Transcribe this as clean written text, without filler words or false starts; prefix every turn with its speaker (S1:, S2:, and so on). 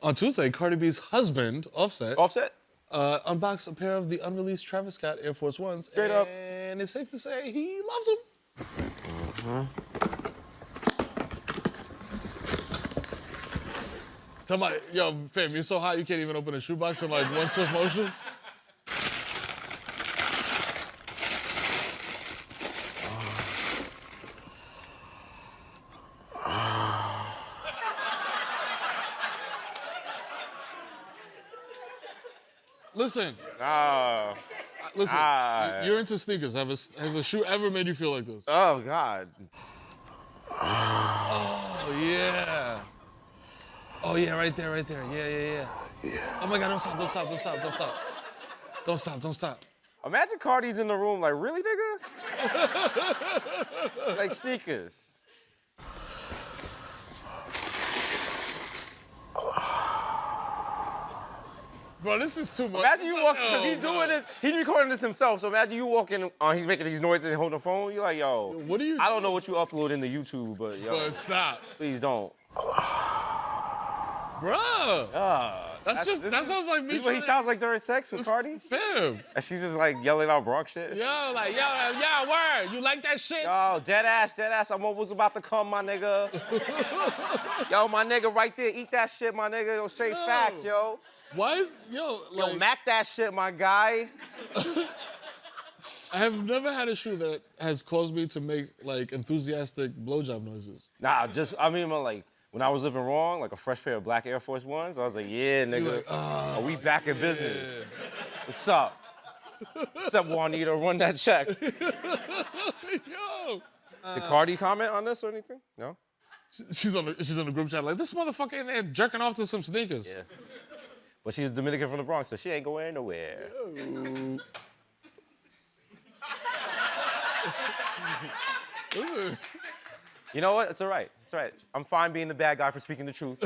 S1: On Tuesday, Cardi B's husband, Offset,
S2: Offset?
S1: unboxed a pair of the unreleased Travis Scott Air Force Ones.
S2: Straight up.
S1: And it's safe to say he loves them. Tell my, yo, fam, you're so hot you can't even open a shoebox in like one swift motion? Listen, listen, you're into sneakers. Has a shoe ever made you feel like this?
S2: Oh, God.
S1: Oh, yeah. Oh, yeah, right there. Yeah. Oh, my God, don't stop.
S2: Imagine Cardi's in the room like, really, nigga? Like sneakers.
S1: Bro, this is too much.
S2: Imagine you walk, because he's doing this, he's recording this himself, so imagine you walking, he's making these noises and holding the phone, you're like, yo,
S1: what are you?
S2: I don't know what you upload into YouTube, but yo,
S1: But stop.
S2: please don't.
S1: Bruh. That sounds like me.
S2: This is what he sounds like during sex with Cardi?
S1: Fam.
S2: And she's just like yelling out Bronx shit.
S1: Yo, word. You like that shit?
S2: Yo, dead ass, I'm almost about to come, my nigga. Yo, my nigga right there, eat that shit, my nigga. Yo, straight facts, yo.
S1: Why is, yo,
S2: Mac that shit, my guy.
S1: I have never had a shoe that has caused me to make, like, enthusiastic blowjob noises.
S2: Nah, like, when I was living wrong, like a fresh pair of black Air Force Ones, I was like, yeah, nigga, are we back in business? What's up? What's up, Juanita? Run that check.
S1: Yo.
S2: Did Cardi comment on this or anything? No?
S1: She's on the group chat like, this motherfucker in there jerking off to some sneakers.
S2: Yeah. But she's Dominican from the Bronx, so she ain't going nowhere.
S1: Listen.
S2: You know what? It's all right. It's all right. I'm fine being the bad guy for speaking the truth.